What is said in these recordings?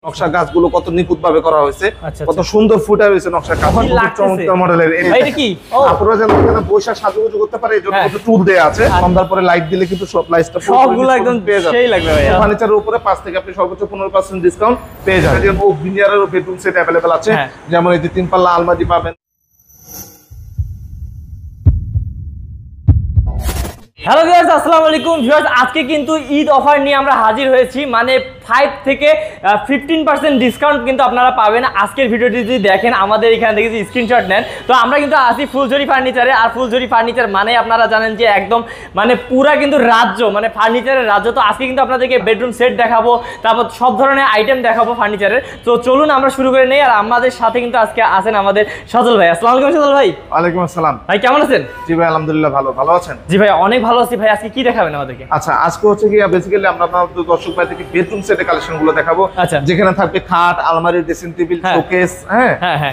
নকশা গাছগুলো কত নিখুঁত ভাবে করা হয়েছে, কত সুন্দর ফুটে হয়েছে নকশা কাজ, চমৎকার মডেলের। এটা কি আপনারা যেন এখানে বৈশাখ সাজুগুজু করতে পারে এই জন্য একটু টুল দেয়া আছে। সন্ধ্যার পরে লাইট দিলে কিন্তু সব লাইটটা সবগুলো একদম সেই লাগবে ভাই। ফার্নিচারের উপরে 5 থেকে আপনি সর্বোচ্চ 15% ডিসকাউন্ট পেয়ে যাবেন। যেমন ভিনিয়ারের বেডরুম সেট अवेलेबल আছে, যেমন এই যে 3 পাল্লা আলমারি পাবেন। হ্যালো ভিউয়ার্স, আসসালামু আলাইকুম ভিউয়ার্স। আজকে কিন্তু ঈদ অফার নিয়ে আমরা হাজির হয়েছি, মানে 5 থেকে 15% ডিসকাউন্ট কিন্তু আপনারা পাবেন আজকের ভিডিওটি যদি দেখেন, আমাদের এখান থেকে যদি স্ক্রিনশট নেন। তো আমরা কিন্তু আছি ফুলঝুরি ফার্নিচারে, আর ফুলঝুরি ফার্নিচার মানে আপনারা জানেন যে একদম মানে পুরা কিন্তু রাজ্য, মানে ফার্নিচারের রাজ্য। তো আজকে কিন্তু আপনাদেরকে বেডরুম সেট দেখাবো, তারপর সব ধরনের আইটেম দেখাবো ফার্নিচারের। তো চলুন আমরা শুরু করে নেই। আর আমাদের সাথে কিন্তু আজকে আছেন আমাদের সজল ভাই। আসসালামু আলাইকুম সজল ভাই। ওয়ালাইকুম আসসালাম ভাই, কেমন আছেন? জি ভাই, আলহামদুলিল্লাহ ভালো। ভালো আছেন? জি ভাই, অনেক ভালো আছি ভাই। আজকে কি দেখাবেন আমাদেরকে? আচ্ছা, আজকে হচ্ছে কি বেসিক্যালি আমরা আপনাদের দর্শক ভাই থেকে বেডরুম সেটের কালেকশন গুলো দেখাবো, যেখানে থাকবে খাট, আলমারি, ড্রেসিং টেবিল, শোকেস,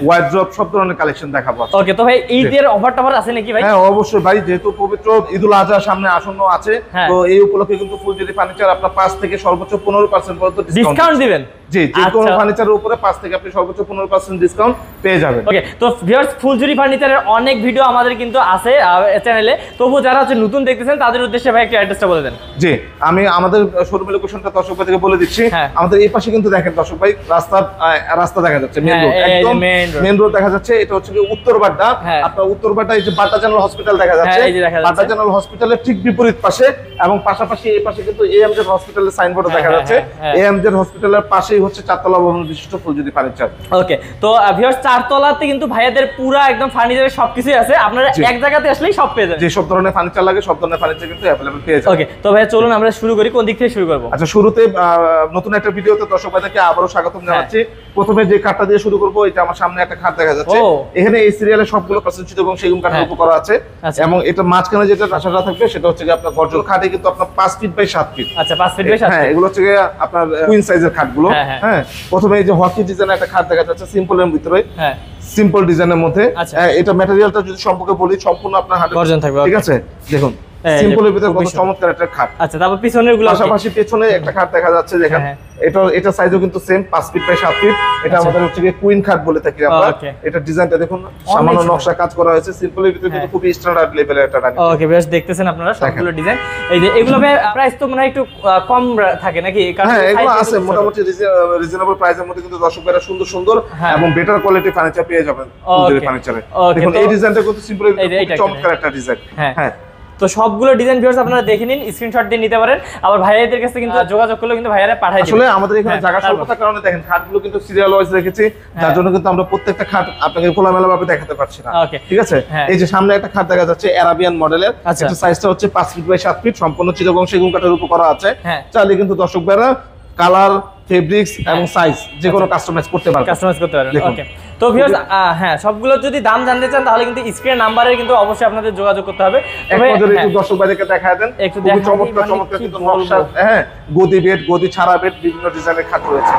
ওয়ার্ড্রপ, সব ধরনের কালেকশন দেখাবো। ওকে, তো ভাই ঈদের অফার টফার আছে নাকি ভাই? হ্যাঁ অবশ্যই ভাই, যেহেতু পবিত্র ঈদুল আজহা সামনে আসন্ন আছে, তো এই উপলক্ষে কিন্তু ফুলঝুরি ফার্নিচার আপনার 5 থেকে সর্বোচ্চ 15% পর্যন্ত ডিসকাউন্ট দিবেন। জি, যে কোনো ফার্নিচারের উপরে 5 থেকে আপনি সর্বোচ্চ 15% ডিসকাউন্ট পেয়ে যাবেন। ওকে, তো ভিউয়ার্স ফুলঝুরি ফার্নিচারের অনেক ভিডিও আমাদের কিন্তু আছে চ্যানেলে। তবু যারা হচ্ছে নতুন দেখতেছেন তাদের উদ্দেশ্যে ভাই একটা অ্যাড্রেসটা বলে দেন। জি, আমি আমাদের শোরুমের লোকেশনটা দর্শক ভাই থেকে বলে দিচ্ছি। আমাদের এই পাশে কিন্তু দেখেন দর্শক ভাই, রাস্তা দেখা যাচ্ছে, মেইন রোড, একদম মেইন রোড দেখা যাচ্ছে। এটা হচ্ছে কি উত্তরবাড্ডা। আপনার উত্তরবাড্ডা এই যে বাড্ডা জেনারেল হসপিটাল দেখা যাচ্ছে, বাড্ডা জেনারেল হসপিটালের ঠিক বিপরীত পাশে, এবং পাশাপাশি এই পাশে কিন্তু এএমজেড হসপিটালের সাইনবোর্ড দেখা যাচ্ছে। এএমজেড হসপিটালের পাশেই হচ্ছে 4 তলা ভবন বিশিষ্ট ফুলঝুরি ফার্নিচার। ওকে, তো ভিউয়ার্স 4 তলাতে কিন্তু ভাইয়াদের পুরা একদম ফার্নিচারের সবকিছু আছে, আপনারা এক জায়গাতে আসলেই সব পেয়ে যাবেন। যে সব ধরনের ফার্নিচার লাগে সব ধরনের ফার্নিচার কিন্তু अवेलेबल পেয়ে যাবেন। ওকে, তো ভাই চলুন আমরা শুরু করি। কোন দিক থেকে শুরু করব? আচ্ছা, শুরুতে নতুন একটা ভিডিওতে দর্শক ভাইদেরকে আবারো স্বাগতম জানাচ্ছি। প্রথমে যে কাঠটা দিয়ে শুরু করব, এটা আমার সামনে একটা খাট দেখা যাচ্ছে। এখানে এই সিরিয়ালে সবগুলো পার্সেন্টেজ এবং সেগুন কাঠের উপর করা আছে, এবং এটা মাঝখানে যেটা রাশাটা থাকবে সেটা হচ্ছে কি আপনার গর্জন খাটে কিন্তু আপনার 5 ফিট বাই 7 ফিট। আচ্ছা, 5 ফিট বাই 7 ফিট। হ্যাঁ, এগুলো হচ্ছে আপনার কুইন সাইজের খাটগুলো। হ্যাঁ, প্রথমে এই যে হকি ডিজাইনের একটা খাট দেখা যাচ্ছে সিম্পলের ভিতরে। হ্যাঁ, সিম্পল ডিজাইনের মধ্যে। এটা ম্যাটেরিয়ালটা যদি সম্পর্কে বলি, সম্পূর্ণ আপনার হাতে গর্জন থাকবে। ঠিক আছে, দেখুন সিম্পলের ভিতরে কত চমৎকার একটা খাট। আচ্ছা, তারপর পিছনের গুলো, পাশাপাশি পেছনে একটা খাট দেখা যাচ্ছে, দেখেন এটা সাইজও কিন্তু সেম 5 ফিট বাই 7 ফিট। এটা আমাদের হচ্ছে কি কুইন খাট বলে থাকি আমরা। এটা ডিজাইনটা দেখুন, সামান্য নকশা কাজ করা হয়েছে, সিম্পলের ভিতরে কিন্তু খুব স্ট্যান্ডার্ড লেভেলের একটা ডাইনিং। ওকে, বেশ দেখতেছেন আপনারা সবগুলো ডিজাইন। এই যে এগুলো প্রাইস তো মনে হয় একটু কম থাকে নাকি? হ্যাঁ, এগুলো আছে মোটামুটি রিজনেবল প্রাইসের মধ্যে, কিন্তু দর্শক ভাইরা সুন্দর সুন্দর এবং বেটার কোয়ালিটি ফার্নিচার পেয়ে যাবেন ফুলঝুরি ফার্নিচারে। দেখুন এই ডিজাইনটা কিন্তু সিম্পলের ভিতরে চমৎকার একটা ডিজাইন। হ্যাঁ, তো সবগুলো ডিজাইন ভিউয়ার্স আপনারা দেখে নিন, স্ক্রিনশট দিয়ে নিতে পারেন। আবার ভাইয়াদের কাছে কিন্তু যোগাযোগ করলে কিন্তু ভাইয়ারা পাঠিয়ে দিবেন। আসলে আমাদের এখানে জায়গা স্বল্পতার কারণে দেখেন খাটগুলো কিন্তু সিরিয়াল ওয়াইজ রেখেছি, যার জন্য কিন্তু আমরা প্রত্যেকটা খাট আপনাকে খোলামেলা ভাবে দেখাতে পারছি না। ঠিক আছে, এই যে সামনে একটা খাট দেখা যাচ্ছে আরাবিয়ান মডেলের, এটা সাইজটা হচ্ছে 5 ফিট বাই 7 ফিট, সম্পূর্ণ চিটাগং সেগুন কাঠের উপর করা আছে। চাইলে কিন্তু দর্শক ভাইরা কালার, ফেব্রিক্স এবং সাইজ যে কোনো কাস্টমাইজ করতে পারবেন। ওকে, তো ভিউয়ার্স হ্যাঁ, সবগুলো যদি দাম জানতে চান তাহলে কিন্তু স্ক্রিন নাম্বারে কিন্তু অবশ্যই আপনাদের যোগাযোগ করতে হবে। এক নজরে একটু দর্শক ভাইদেরকে দেখায় দেন, খুব চমৎকার চমৎকার কিন্তু নকশা। হ্যাঁ, গদি বেড, গদি ছাড়া বেড, বিভিন্ন ডিজাইনের খাট রয়েছে।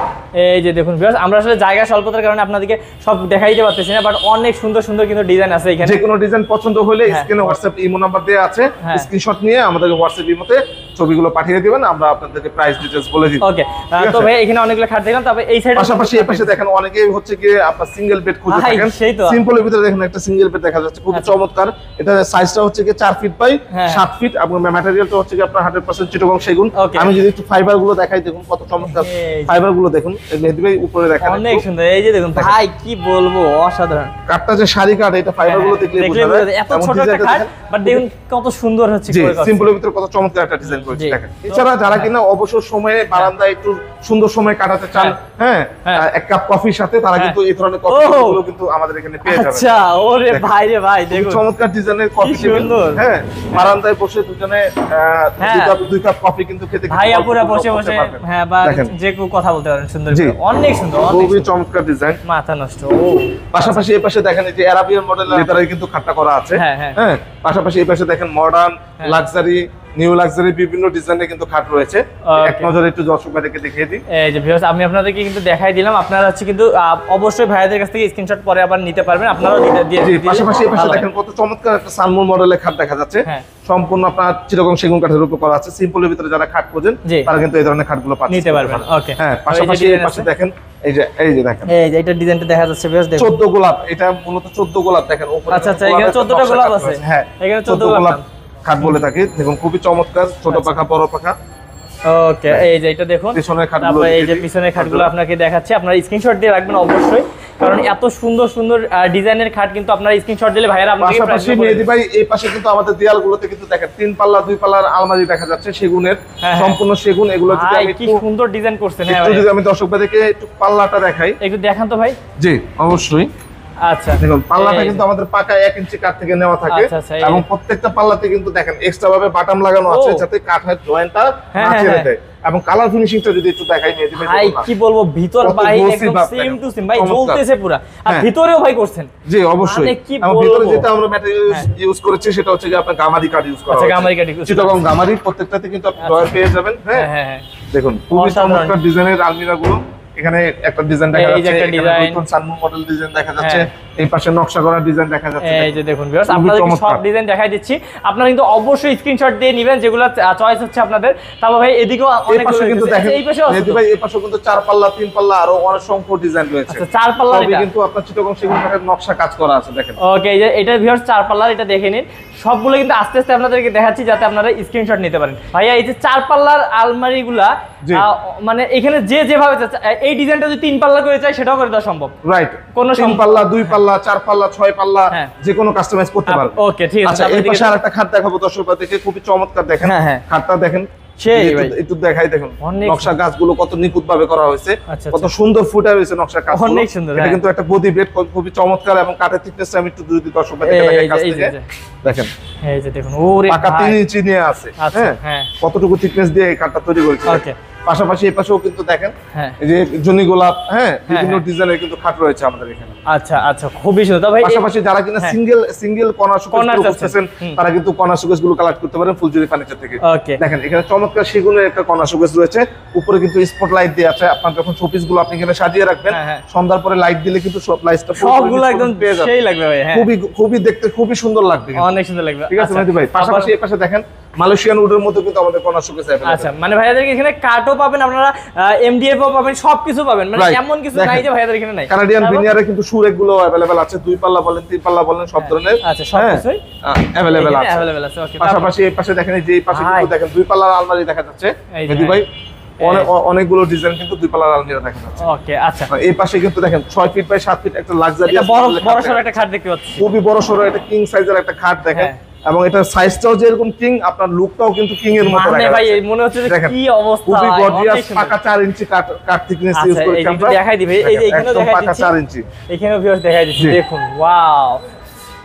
এই যে দেখুন ভিউয়ার্স, আমরা আসলে জায়গা স্বল্পতার কারণে আপনাদেরকে সব দেখাইতে পারতেছি না, বাট অনেক সুন্দর সুন্দর কিন্তু ডিজাইন আছে এখানে। যে কোনো ডিজাইন পছন্দ হলে স্ক্রিনে হোয়াটসঅ্যাপ ইমো নাম্বার দেয়া আছে, স্ক্রিনশট নিয়ে আমাদের হোয়াটসঅ্যাপ ইমোতে ছবিগুলো পাঠিয়ে দিবেন, আমরা আপনাদেরকে প্রাইস ডিটেইলস বলে দিব। ওকে, তো ভাই এখানে অনেকগুলো খাট দেখলাম, তবে এই সাইডে পাশাপাশি এই পাশে দেখেন অনেকেই হচ্ছে কি আপনার সিঙ্গেল বেড খুঁজে থাকেন। সিম্পলের ভিতরে দেখেন একটা সিঙ্গেল বেড দেখা যাচ্ছে, খুব চমৎকার। এটা সাইজটা হচ্ছে কি 4 ফিট বাই 7 ফিট, এবং ম্যাটেরিয়ালটা হচ্ছে কি আপনার 100% চিটাগং সেগুন। আমি যদি একটু ফাইবার গুলো দেখাই, দেখুন কত চমৎকার ফাইবার গুলো দেখুন। মেহেদী ভাই উপরে দেখেন, অনেক সুন্দর। এই যে দেখুন ভাই, কি বলবো, অসাধারণ কাঠটা যে শাড়ি কাঠ, এটা ফাইবার গুলো দেখলে বোঝা যায়। এত ছোট একটা কাঠ, বাট দেখুন কত সুন্দর হচ্ছে। সিম্পলের ভিতরে কত চমৎকার একটা ডিজাইন করেছে দেখেন। এছাড়া যারা কিনা অবসর সময়ে বারান্দায় একটু সুন্দর সময় কাটাতে চান, হ্যাঁ, এক কাপ কফির সাথে, তারা কিন্তু এই ধরনের কফিগুলো কিন্তু আমাদের এখানে পেয়ে যাবেন। আচ্ছা, ওরে ভাই রে ভাই, দেখুন চমৎকার ডিজাইনের কফি টেবিল। হ্যাঁ, বারান্দায় বসে দুজনে 2 কাপ কফি কিন্তু খেতে ভাই আপুরা বসে বসে, হ্যাঁ, বা যে কেউ কথা বলতে পারেন সুন্দর করে। অনেক সুন্দর, খুবই চমৎকার ডিজাইন, মাথা নষ্ট। পাশাপাশি এই পাশে দেখেন এই যে আরাবিয়ান মডেলের লেদারে কিন্তু খাটটা করা আছে। হ্যাঁ, পাশাপাশি এই পাশে দেখেন মডার্ন লাক্সারি নিউ লাক্সারি বিভিন্ন ডিজাইনের কিন্তু খাট রয়েছে। এক নজরে একটু দর্শক ভাইদেরকে দেখিয়ে দিই। এই যে ভিউয়ার্স আমি আপনাদেরকে কিন্তু দেখাই দিলাম, আপনারা হচ্ছে কিন্তু অবশ্যই ভাইয়াদের কাছ থেকে স্ক্রিনশট পরে আবার নিতে পারবেন। আপনারাও দিয়ে পাশাপাশি এই পাশে দেখেন কত চমৎকার একটা সানমুন মডেলের খাট দেখা যাচ্ছে। সম্পূর্ণ আপনার চিটাগং সেগুন কাঠের উপর করা আছে। সিম্পলের ভিতরে যারা খাট খোঁজেন তারা কিন্তু এই ধরনের খাটগুলো নিতে পারবেন। ওকে, হ্যাঁ পাশাপাশি এই পাশে দেখেন এই যে দেখেন এই যে এটা ডিজাইনটা দেখা যাচ্ছে ভিউয়ার্স দেখুন 14 গোলাপ, এটা মূলত 14 গোলাপ দেখেন উপরে। আচ্ছা এখানে 14টা গোলাপ আছে। হ্যাঁ এখানে 14 গোলাপ খাট বলে থাকি। দেখুন খুবই চমৎকার, ছোট পাখা বড় পাখা। ওকে, এই যে এটা দেখুন পিছনের খাটগুলো, এই যে পিছনের খাটগুলো আপনাকে দেখাচ্ছি। আপনারা স্ক্রিনশট দিয়ে রাখবেন অবশ্যই, কারণ এত সুন্দর সুন্দর ডিজাইনের খাট কিন্তু আপনারা স্ক্রিনশট দিলে ভাইরা আপনাদের পাশাপাশি মেহেদী ভাই এই পাশে কিন্তু আমাদের দেয়ালগুলোতে কিন্তু দেখেন 3 পাল্লা 2 পাল্লার আলমারি দেখা যাচ্ছে সেগুনের, সম্পূর্ণ সেগুন। এগুলো যদি আমি কি সুন্দর ডিজাইন করছেন। হ্যাঁ যদি আমি দর্শক ভাইদেরকে একটু পাল্লাটা দেখাই, একটু দেখান তো ভাই। জি অবশ্যই। আচ্ছা দেখুন পাল্লাটা কিন্তু আমাদের পাকা 1 ইঞ্চি কাঠ থেকে নেওয়া থাকে, এবং প্রত্যেকটা পাল্লাতে কিন্তু দেখেন এক্সট্রা ভাবে বাটাম লাগানো আছে যাতে কাঠের জয়েন্টটা না ছেড়ে দেয়। এবং কালার ফিনিশিংটা যদি একটু দেখাই মেহেদী ভাই, ভাই কি বলবো, ভিতর বাইরে একদম সেম টু সেম ভাই, জ্বলতেছে পুরো। আর ভিতরেও ভাই করছেন। জি অবশ্যই। এবং ভিতরে যেটা আমরা ম্যাটেরিয়াল ইউজ করেছি সেটা হচ্ছে যে আপনার গামারি কাঠ ইউজ করা আছে। আচ্ছা গামারি কাঠ ইউজ, চিটাগং গামারি, প্রত্যেকটাতে কিন্তু আপনি ডয়ার পেয়ে যাবেন। হ্যাঁ দেখুন খুবই চমৎকার ডিজাইনের আলমিরাগুলো। এখানে একটা ডিজাইন দেখা যাচ্ছে, নতুন সানমুন মডেল ডিজাইন দেখা যাচ্ছে, এই পাশে নকশা করা ডিজাইন দেখা যাচ্ছে। এই যে দেখুন ভিউয়ার্স আপনাদেরকে সব ডিজাইন দেখাই দিচ্ছি, আপনারা কিন্তু অবশ্যই স্ক্রিনশট দিয়ে নেবেন যেগুলো চয়েস হচ্ছে আপনাদের। তারপর ভাই এদিকেও অনেকগুলো কিন্তু দেখেন, এই পাশেও আছে ভাই এই পাশেও কিন্তু 4 পাল্লা 3 পাল্লা আরো অনেক সংখ্যক ডিজাইন রয়েছে। আচ্ছা 4 পাল্লার এটা কিন্তু আপনার চিটাগং সেগুন কাঠের নকশা কাজ করা আছে দেখেন। ওকে, এই যে এটা ভিউয়ার্স 4 পাল্লার, এটা দেখে নিন। সবগুলো কিন্তু আস্তে আস্তে আপনাদেরকে দেখাচ্ছি যাতে আপনারা স্ক্রিনশট নিতে পারেন। ভাইয়া এই যে 4 পাল্লার আলমারিগুলা মানে এখানে যেভাবে এই ডিজাইনটা যদি 3 পাল্লা করে চাই সেটাও করে দেওয়া সম্ভব। রাইট, কোন 3 পাল্লা 2 পাল্লা 4 পাল্লা 6 পাল্লা যে কোনো কাস্টমাইজ করতে পারবেন। ওকে ঠিক আছে। আচ্ছা এই পাশে আরেকটা খাট দেখাবো দর্শকদেরকে, খুবই চমৎকার দেখেন। খাটটা দেখেন, একটু দেখাই দেখুন নকশা গাছগুলো কত নিখুঁত ভাবে করা হয়েছে, কত সুন্দর ফুটে রয়েছে নকশা কাজ। অনেক সুন্দর। এটা কিন্তু একটা গদি বেড, খুবই চমৎকার। এবং কাঠের থিকনেসটা আমি একটু যদি দর্শকদেরকে দেখাই কাছ থেকে দেখেন, এই যে দেখুন ওরে পাকা 3 ইঞ্চি নিয়ে আছে। হ্যাঁ কতটুকু থিকনেস দিয়ে এই কাঠটা তৈরি করেছে। ওকে, পাশাপাশি এই পাশেও কিন্তু দেখেন এই যে জনি গোলাপ, বিভিন্ন ডিজাইনের কিন্তু খাট রয়েছে আমাদের এখানে। আচ্ছা আচ্ছা খুবই সুন্দর ভাই। পাশাপাশি যারা কিনা সিঙ্গেল কর্নার শোকেস করতেছেন তারা কিন্তু কর্নার শোকেস গুলো কালেক্ট করতে পারেন ফুলজুরি ফার্নিচার থেকে। দেখেন এখানে চমৎকার সেগুনের একটা কর্নার শোকেস রয়েছে, উপরে কিন্তু স্পটলাইট দেয়া আছে। আপনার যখন শোপিস গুলো আপনি এখানে সাজিয়ে রাখবেন, সন্ধ্যার পরে লাইট দিলে কিন্তু সব লাইটটা সবগুলো একদম সেই লাগবে ভাই। খুবই দেখতে খুবই সুন্দর লাগবে, অনেক সুন্দর লাগবে। ঠিক আছে মেহেদী ভাই। পাশাপাশি এই পাশে দেখেন মালয়েশিয়ান উডের মধ্যে কিন্তু আমাদের কর্নার শোকেস আছে। আচ্ছা মানে ভাইয়াদের এখানে কাটও পাবেন, আপনারা এমডিএফ ও পাবেন, সবকিছু পাবেন। মানে এমন কিছু নাই যে ভাইয়াদের এখানে নাই। কানাডিয়ান ভিনিয়ারে কিন্তু সুরেক গুলো अवेलेबल আছে, 2 পাল্লা বলেন 3 পাল্লা বলেন সব ধরনের। আচ্ছা সবকিছুই अवेलेबल আছে। ওকে, পাশাপাশি এই পাশে দেখেন যে এই পাশে কিন্তু দেখেন 2 পাল্লার আলমারি দেখা যাচ্ছে মেহেদী ভাই। অনেকগুলো ডিজাইন কিন্তু 2 পাল্লার আলমারি দেখা যাচ্ছে। ওকে আচ্ছা, এই পাশে কিন্তু দেখেন 6 ফিট বাই 7 ফিট একটা লাক্সারি বড় সরো একটা খাট দেখতে পাচ্ছি, খুবই বড় সরো একটা কিং সাইজের একটা খাট দেখেন। এবং এটা সাইজটাও যেরকম কিং, আপনার লুকটাও কিন্তু কিং এর মতো লাগে ভাই। মনে হচ্ছে যে কি অবস্থা, খুবই গর্জিয়াস। পাকা 4 ইঞ্চি কাঠ থিকনেস ইউজ করেছি আমরা। দেখাই দিই ভাই, এই যে এখানেও দেখাই দিচ্ছি, পাকা 4 ইঞ্চি এখানেও ভিউয়ার্স দেখাই দিচ্ছি। দেখুন ওয়াও,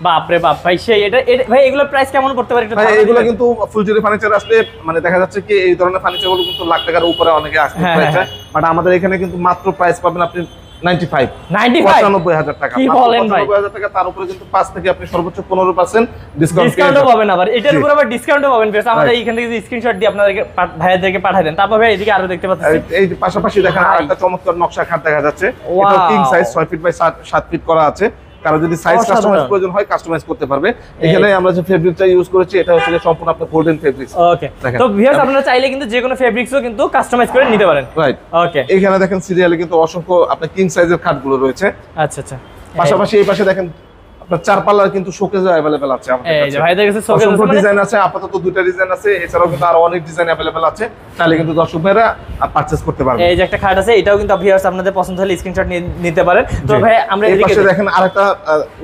বাপ রে বাপ ভাই সেই। এটা ভাই এগুলোর প্রাইস কেমন পড়তে পারে একটু? ভাই এগুলো কিন্তু ফুলজুরি ফার্নিচার আসলে মানে দেখা যাচ্ছে কি এই ধরনের ফার্নিচার গুলো কিন্তু লাখ টাকার উপরে অনেকে আসতে পারে, বাট আমাদের এখানে কিন্তু মাত্র প্রাইস পাবেন আপনি 95,000 টাকা। কি বলেন ভাই, 95,000 টাকা। তার উপরে কিন্তু 5 থেকে আপনি সর্বোচ্চ 15% ডিসকাউন্টও পাবেন। আবার এটার উপর আবার ডিসকাউন্টও পাবেন। বেশ আমাদের এইখান থেকে যে স্ক্রিনশট দিয়ে আপনাদেরকে ভাইয়াদেরকে পাঠিয়ে দেন। তারপর ভাই এদিকে আরো দেখতে পাচ্ছেন এই যে পাশাপাশি দেখেন আরেকটা চমৎকার নকশা খাট দেখা যাচ্ছে। এটা king size 6 feet by 7 feet করা আছে। কারো যদি সাইজ কাস্টমাইজ প্রয়োজন হয় কাস্টমাইজ করতে পারবে। এখানে আমরা যে ফেব্রিকটা ইউজ করেছি এটা হচ্ছে সম্পূর্ণ আপনার গোল্ডেন ফেব্রিক্স। ওকে, তো ভিউয়ার্স আপনারা চাইলে কিন্তু যে কোনো ফেব্রিক্সও কিন্তু কাস্টমাইজ করে নিতে পারেন। রাইট, ওকে। এখানে দেখেন সিরিয়ালে কিন্তু অসংখ্য আপনার কিং সাইজের খাটগুলো রয়েছে। আচ্ছা আচ্ছা, পাশাপাশি এই পাশে দেখেন আপনার 4 পাল্লার কিন্তু শোকেস अवेलेबल আছে আমাদের কাছে। এই যে ভাইদের কাছে শোকেস আছে, ডিজাইন আছে। আপাতত 2টা ডিজাইন আছে, এছাড়াও কিন্তু আরো অনেক ডিজাইন अवेलेबल আছে। চাইলে কিন্তু দর্শক ভাইরা পারচেজ করতে পারবেন। এই যে একটা খাট আছে, এটাও কিন্তু ভিউয়ার্স আপনাদের পছন্দ হলে স্ক্রিনশট নিতে পারেন। তো ভাই আমরা এই পাশে দেখেন আরেকটা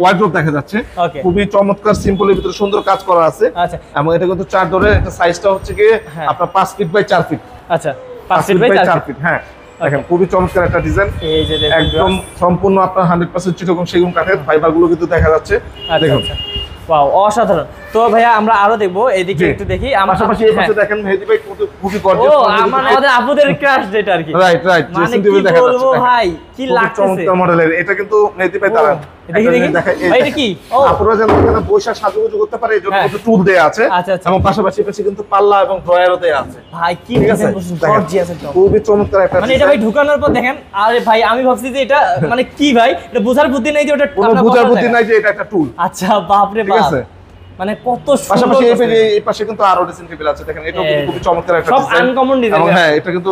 ওয়ার্ডরোব দেখা যাচ্ছে, খুবই চমৎকার সিম্পলের ভিতরে সুন্দর কাজ করা আছে। আচ্ছা, এবং এটা কিন্তু 4 ডোরের, একটা সাইজটা হচ্ছে কি আপনার 5 ফিট বাই 4 ফিট। আচ্ছা 5 ফিট বাই 4 ফিট। হ্যাঁ দেখেন খুবই চমৎকার একটা ডিজাইন। এই যে দেখুন একদম সম্পূর্ণ আপনার 100% চিটাগং সেগুন কাঠের ফাইবারগুলো কিন্তু দেখা যাচ্ছে। দেখুন ওয়াও অসাধারণ। তো ভাইয়া আমরা আরো দেখবো এদিকে একটু দেখি পাশাপাশি এই পাশে দেখেন মেহেদী ভাই খুবই গর্জিয়াস আমাদের আপুদের ক্রাশ যেটা আর কি রাইট মানে কি বলবো ভাই কি লাগছে চমৎকার মডেলের এটা কিন্তু মেহেদী ভাই তারা দেখি এটা কি আপনারা যেন এখানে বৈশা সাজুগুজু করতে পারে এজন্য একটু টুল দেয়া আছে এবং পাশাপাশি পাশে কিন্তু পাল্লা এবং ড্রয়ারও দেয়া আছে ভাই কি ডিজাইন গর্জিয়াস একদম খুবই চমৎকার একটা মানে এটা ভাই ঢুকানোর পর দেখেন আরে ভাই আমি ভাবছি যে এটা মানে কি ভাই এটা বোঝার বুদ্ধি নাই যে ওটা বোঝার বুদ্ধি নাই যে এটা একটা টুল আচ্ছা বাপ রে বাপ মানে কত সুন্দর পাশাপাশি এই পাশে কিন্তু আরো ড্রেসিং টেবিল আছে দেখেন এটাও কিন্তু খুবই চমৎকার একটা সব আনকমন ডিজাইন হ্যাঁ এটা কিন্তু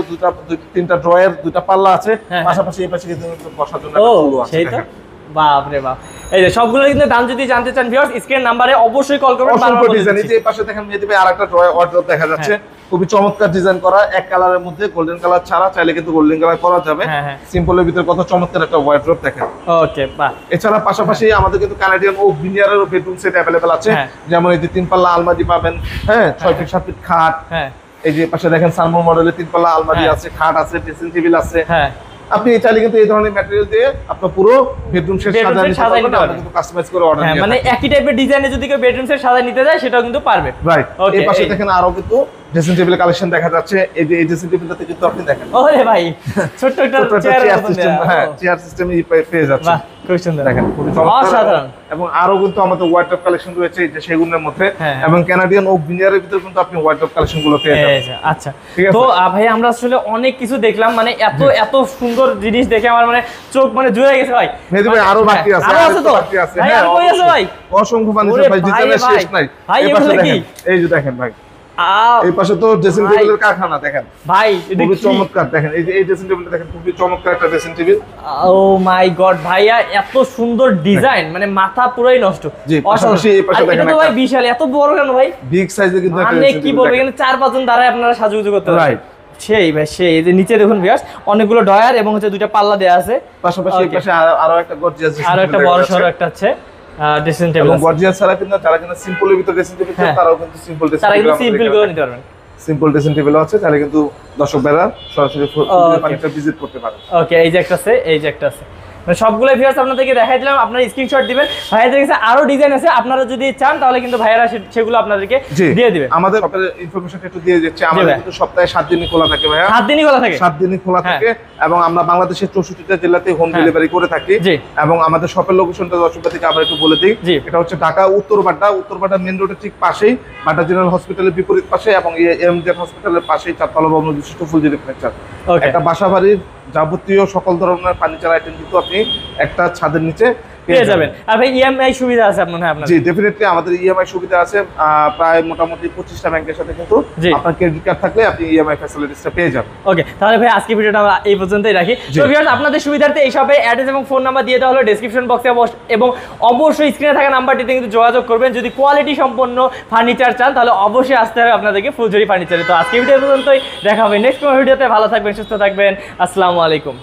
তিনটা ড্রয়ার দুইটা পাল্লা আছে পাশাপাশি এই পাশে কিন্তু বসার জন্য একটা টুল আছে সেই তো বাপ রে বাপ এই যে সবগুলো কিন্তু দাম যদি জানতে চান ভিউয়ার্স স্ক্রিন নাম্বারে অবশ্যই কল করবেন অসংখ্য ডিজাইন এই যে এই পাশে দেখেন মেহেদী ভাই আরেকটা ড্রয়ার ওয়ার্ড্রপ দেখা যাচ্ছে খুবই চমৎকার ডিজাইন করা এক কালারের মধ্যে গোল্ডেন কালার ছাড়া চাইলে কিন্তু গোল্ডেন কালার করা যাবে সিম্পলের ভিতরে কত চমৎকার একটা ওয়ার্ড্রপ দেখেন ওকে বাহ এছাড়া পাশাপাশি আমাদের কিন্তু কানাডিয়ান ও ভিনিয়ারের বেডরুম সেট अवेलेबल আছে যেমন এই যে তিন পাল্লা আলমারি পাবেন হ্যাঁ 6 ফিট 7 ফিট খাট এই যে পাশে দেখেন সানমো মডেলের তিন পাল্লা আলমারি আছে খাট আছে ড্রেসিং টেবিল আছে আপনি চাইলে কিন্তু এই ধরনের ম্যাটেরিয়াল দিয়ে আপনার পুরো বেডরুম সেট সাজায় নিতে পারবেন কিন্তু কাস্টমাইজ করে অর্ডার নিতে মানে একই টাইপের ডিজাইনে যদি কেউ বেডরুম সেট সাজায় নিতে যায় সেটাও কিন্তু পারবে রাইট এই পাশে দেখেন আরো কিন্তু ড্রেসিং টেবিল কালেকশন দেখা যাচ্ছে এই যে এই ড্রেসিং টেবিলটাতে কিন্তু আপনি দেখেন ওরে ভাই ছোট একটা চেয়ার সিস্টেম হ্যাঁ চেয়ার সিস্টেম পেয়ে যাচ্ছে বাহ খুব সুন্দর দেখেন খুবই চমৎকার এবং আরো কিন্তু আমাদের ওয়ার্ডরোব কালেকশন রয়েছে এই যে সেগুনের মধ্যে এবং কানাডিয়ান ওক ভিনিয়ারের ভিতরে কিন্তু আপনি ওয়ার্ডরোব কালেকশন গুলো পেয়ে যাবেন আচ্ছা তো ভাই আমরা আসলে অনেক কিছু দেখলাম মানে এত সুন্দর জিনিস দেখে আমার মানে চোখ মানে জুড়ে গেছে ভাই মেহেদী ভাই আরো বাকি আছে আরো আছে তো বাকি আছে হ্যাঁ কই আছে ভাই অসংখ্য মানুষের ভাই ডিজাইনের শেষ নাই এই পাশে দেখেন এই যে দেখেন ভাই এই পাশে তো ড্রেসিং টেবিলের কারখানা দেখেন ভাই খুবই চমৎকার দেখেন এই যে এই ড্রেসিং টেবিলটা দেখেন খুবই চমৎকার একটা ড্রেসিং টেবিল ও মাই গড ভাইয়া এত সুন্দর ডিজাইন মানে মাথা পুরোই নষ্ট জি পাশাপাশি এই পাশে দেখেন এটা তো ভাই বিশাল এত বড় কেন ভাই বিগ সাইজের কিন্তু মানে কি বলবো এখানে 4-5 জন দাঁড়ায় আপনারা সাজুগুজু করতে পারেন রাইট সেই ভাই সেই এই যে নিচে দেখুন ভিউয়ার্স অনেকগুলো ডয়ার এবং হচ্ছে দুইটা পাল্লা দেয়া আছে পাশাপাশি এই পাশে আরো একটা গর্জিয়াস আরো একটা বড় সরো একটা আছে ড্রেসিং টেবিল এবং গর্জিয়াস ছাড়া কিন্তু যারা কিন্তু সিম্পলের ভিতর ড্রেসিং টেবিল তারাও কিন্তু সিম্পল ড্রেসিং টেবিল তারা কিন্তু সিম্পল করে নিতে পারবেন সিম্পল ড্রেসিং টেবিল আছে তাহলে কিন্তু দর্শক ভাইরা সরাসরি পানিটা ভিজিট করতে পারেন ওকে এই যে একটা আছে এই যে একটা আছে মানে সবগুলো ভিউয়ার্স আপনাদেরকে দেখাই দিলাম আপনারা স্ক্রিনশট দিবেন ভাইয়াদের কাছে আরো ডিজাইন আছে আপনারা যদি চান তাহলে কিন্তু ভাইয়ারা সেগুলো আপনাদেরকে দিয়ে দিবে আমাদের আপনাদের ইনফরমেশনটা একটু দিয়ে দিচ্ছি আমাদের কিন্তু সপ্তাহে 7 দিনই খোলা থাকে ভাইয়া 7 দিনই খোলা থাকে 7 দিনই খোলা থাকে এবং আমরা বাংলাদেশের 64টা জেলাতে হোম ডেলিভারি করে থাকি এবং আমাদের শপের লোকেশনটা দর্শকদেরকে আবার একটু বলে দিই এটা হচ্ছে ঢাকা উত্তরবাড্ডা মেইন রোডের ঠিক পাশেই বাড্ডা জেনারেল হসপিটালের বিপরীত পাশে এবং এমজেড হসপিটালের পাশেই চারতলা ভবন বিশিষ্ট ফুলজুরি ফার্নিচার একটা বাসাবাড়ির যাবতীয় সকল ধরনের ফার্নিচার আইটেম কিন্তু আপনি একটা ছাদের নিচে পেয়ে যাবেন। আর ভাই ইএমআই সুবিধা আছে আপনার? হ্যাঁ আপনার জি ডেফিনেটলি আমাদের ইএমআই সুবিধা আছে প্রায় মোটামুটি 25টা ব্যাংকের সাথে কিন্তু আপনার ক্রেডিট কার্ড থাকলে আপনি ইএমআই ফ্যাসিলিটিসটা পেয়ে যাবেন। ওকে তাহলে ভাই আজকে ভিডিওটা আমরা এই পর্যন্তই রাখি। তো ভিউয়ার্স আপনাদের সুবিধার্থে এই শপে অ্যাড্রেস এবং ফোন নাম্বার দিয়ে দেওয়া হলো ডেসক্রিপশন বক্সে এবং অবশ্যই স্ক্রিনে থাকা নাম্বারটিতে কিন্তু যোগাযোগ করবেন যদি কোয়ালিটি সম্পন্ন ফার্নিচার চান তাহলে অবশ্যই আসতে হবে আপনাদেরকে ফুলঝুরি ফার্নিচারে। তো আজকে ভিডিও পর্যন্তই, দেখা হবে নেক্সট কোনো ভিডিওতে। ভালো থাকবেন, সুস্থ থাকবেন, আসসালামু আলাইকুম।